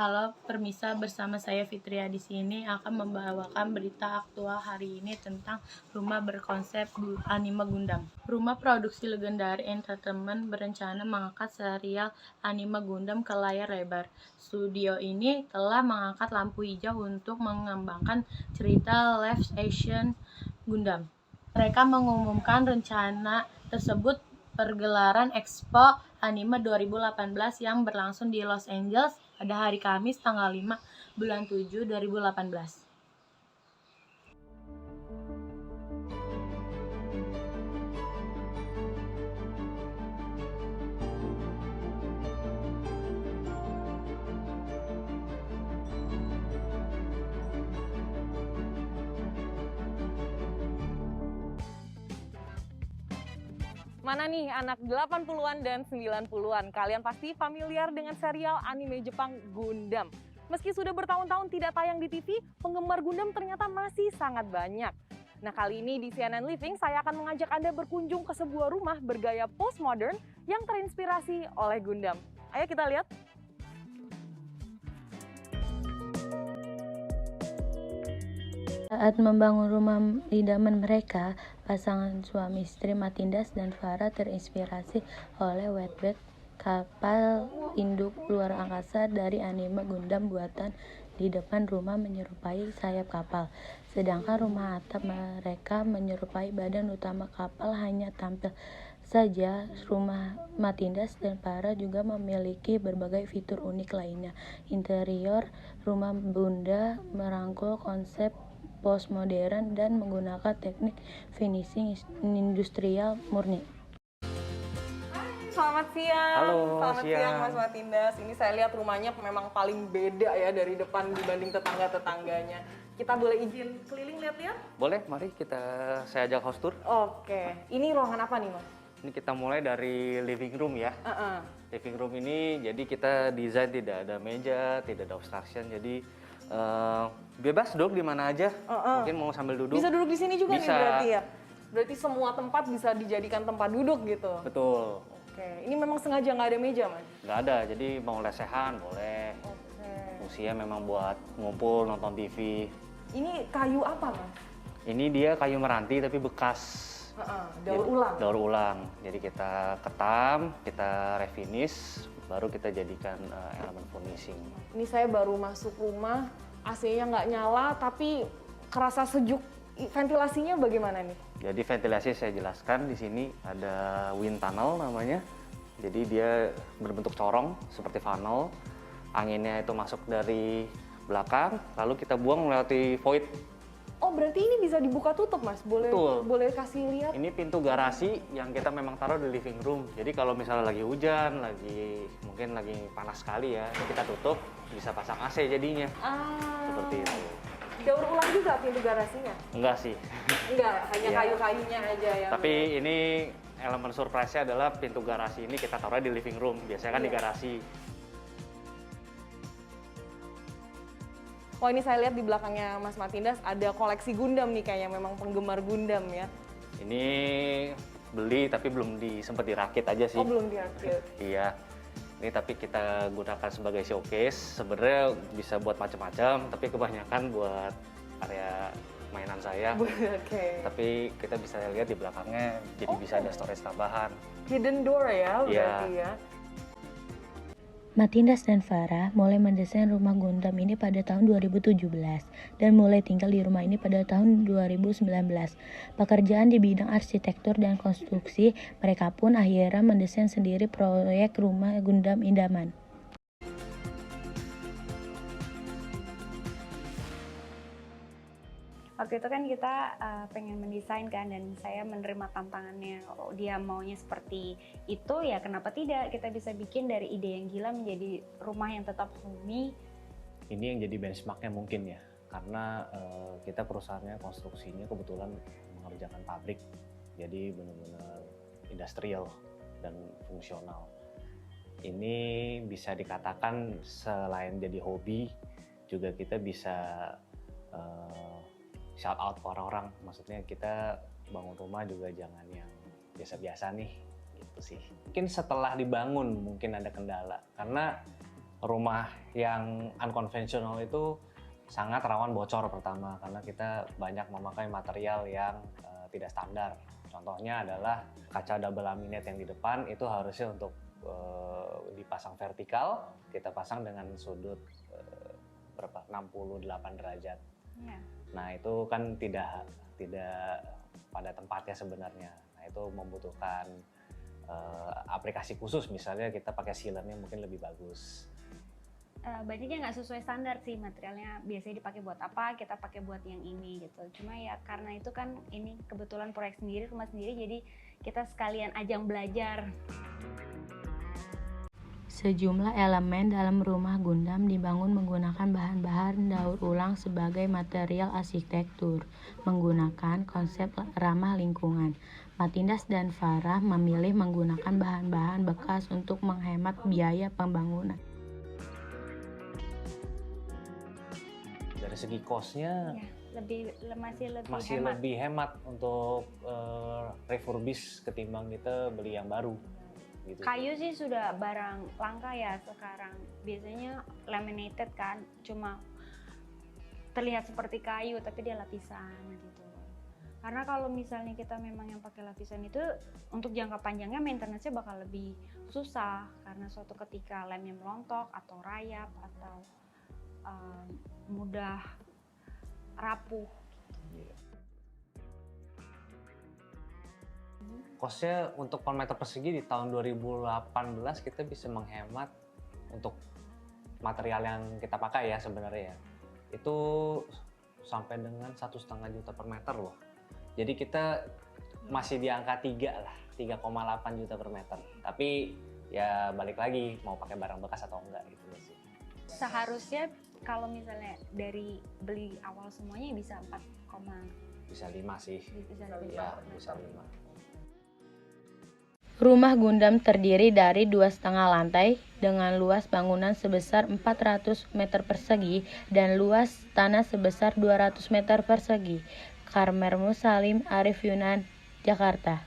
Halo, permisa bersama saya Fitria di sini akan membawakan berita aktual hari ini tentang rumah berkonsep anime Gundam. Rumah produksi Legendary Entertainment berencana mengangkat serial anime Gundam ke layar lebar. Studio ini telah mengangkat lampu hijau untuk mengembangkan cerita live action Gundam. Mereka mengumumkan rencana tersebut pergelaran Expo Anime 2018 yang berlangsung di Los Angeles pada hari Kamis tanggal 5 bulan 7 2018. Mana nih anak 80-an dan 90-an? Kalian pasti familiar dengan serial anime Jepang Gundam. Meski sudah bertahun-tahun tidak tayang di TV, penggemar Gundam ternyata masih sangat banyak. Nah, kali ini di CNN Living saya akan mengajak Anda berkunjung ke sebuah rumah bergaya postmodern yang terinspirasi oleh Gundam. Ayo kita lihat. Saat membangun rumah idaman mereka, pasangan suami istri Matindas dan Farah terinspirasi oleh Wetback, kapal induk luar angkasa dari anime Gundam buatan. Di depan rumah menyerupai sayap kapal, sedangkan rumah atap mereka menyerupai badan utama kapal. Hanya tampil saja, rumah Matindas dan Farah juga memiliki berbagai fitur unik lainnya. Interior rumah Bunda merangkul konsep postmodern dan menggunakan teknik finishing industrial murni. Selamat siang. Halo, Selamat siang siang. Mas Matindas. Ini saya lihat rumahnya memang paling beda ya dari depan dibanding tetangga-tetangganya. Kita boleh izin keliling lihat-lihat? Boleh, saya ajak house tour. Oke. Ini ruangan apa nih, Mas? Ini kita mulai dari living room ya. Living room ini jadi kita desain tidak ada meja, tidak ada obstruction, jadi bebas duduk di mana aja. Mungkin mau sambil duduk. Bisa duduk di sini juga nih Bisa. berarti ya? Berarti semua tempat bisa dijadikan tempat duduk gitu? Betul. Oke. Ini memang sengaja nggak ada meja, Mas? Nggak ada, jadi mau lesehan boleh. Oke. Fungsinya memang buat ngumpul, nonton TV. Ini kayu apa, Mas? Ini dia kayu meranti tapi bekas. Daur ulang? Daur ulang. Jadi kita ketam, kita refinish, baru kita jadikan elemen finishing. Ini saya baru masuk rumah, AC-nya nggak nyala, tapi kerasa sejuk. Ventilasinya bagaimana nih? Jadi ventilasi saya jelaskan di sini ada wind tunnel namanya. Jadi dia berbentuk corong seperti funnel. Anginnya itu masuk dari belakang, lalu kita buang melewati void. Oh, berarti ini bisa dibuka tutup, Mas? Betul. Boleh kasih lihat? Ini pintu garasi yang kita memang taruh di living room. Jadi kalau misalnya lagi hujan, mungkin lagi panas sekali ya, ini kita tutup, bisa pasang AC jadinya. Seperti itu. Daur ulang juga pintu garasinya? Enggak sih. Enggak, hanya Iya. kayu-kayunya aja yang... Tapi ini elemen surprise-nya adalah pintu garasi ini kita taruh di living room. Biasanya kan di Iya. garasi. Oh, ini saya lihat di belakangnya Mas Matindas ada koleksi Gundam nih, kayaknya memang penggemar Gundam ya. Ini beli tapi belum sempat dirakit aja sih. Oh, belum dirakit. Iya. Ini tapi kita gunakan sebagai showcase. Sebenarnya bisa buat macam-macam, tapi kebanyakan buat area mainan saya. Oke. Tapi kita bisa lihat di belakangnya, jadi bisa ada storage tambahan. Hidden door ya, berarti Iya. ya. Matindas dan Farah mulai mendesain rumah Gundam ini pada tahun 2017 dan mulai tinggal di rumah ini pada tahun 2019. Pekerjaan di bidang arsitektur dan konstruksi, mereka pun akhirnya mendesain sendiri proyek rumah Gundam idaman. Waktu itu kan kita pengen mendesain kan, dan saya menerima tantangannya. Oh, dia maunya seperti itu, ya kenapa tidak, kita bisa bikin dari ide yang gila menjadi rumah yang tetap homey. Ini yang jadi benchmarknya mungkin ya, karena kita perusahaannya konstruksinya kebetulan mengerjakan pabrik, jadi benar-benar industrial dan fungsional. Ini bisa dikatakan selain jadi hobi, juga kita bisa shout out ke orang-orang. Maksudnya kita bangun rumah juga jangan yang biasa-biasa nih, gitu sih. Mungkin setelah dibangun mungkin ada kendala, karena rumah yang unconventional itu sangat rawan bocor pertama karena kita banyak memakai material yang tidak standar. Contohnya adalah kaca double laminate yang di depan itu harusnya untuk dipasang vertikal, kita pasang dengan sudut berapa 68 derajat. Ya. Nah itu kan tidak pada tempatnya sebenarnya. Nah itu membutuhkan aplikasi khusus, misalnya kita pakai sealernya mungkin lebih bagus. Banyaknya nggak sesuai standar sih materialnya, biasanya dipakai buat apa, kita pakai buat yang ini gitu. Cuma ya karena itu kan ini kebetulan proyek sendiri, rumah sendiri, jadi kita sekalian ajang belajar. Sejumlah elemen dalam rumah Gundam dibangun menggunakan bahan-bahan daur ulang sebagai material arsitektur, menggunakan konsep ramah lingkungan. Matindas dan Farah memilih menggunakan bahan-bahan bekas untuk menghemat biaya pembangunan. Dari segi cost-nya Masih hemat. lebih hemat untuk refurbish ketimbang kita beli yang baru. Gitu. Kayu sih sudah barang langka ya sekarang. Biasanya laminated kan, cuma terlihat seperti kayu tapi dia lapisan gitu. Karena kalau misalnya kita memang yang pakai lapisan itu untuk jangka panjangnya maintenance-nya bakal lebih susah karena suatu ketika lemnya melontok atau rayap atau mudah rapuh. Cost-nya untuk per meter persegi di tahun 2018 kita bisa menghemat untuk material yang kita pakai ya sebenarnya ya. Itu sampai dengan 1,5 juta per meter loh. Jadi kita masih di angka 3 lah, 3,8 juta per meter. Tapi ya balik lagi mau pakai barang bekas atau enggak gitu sih. Seharusnya kalau misalnya dari beli awal semuanya bisa 4, bisa 5 sih. bisa Ya, bisa 5. Rumah Gundam terdiri dari 2,5 lantai dengan luas bangunan sebesar 400 meter persegi dan luas tanah sebesar 200 meter persegi. Karmel Musalim, Arif Yunan, Jakarta.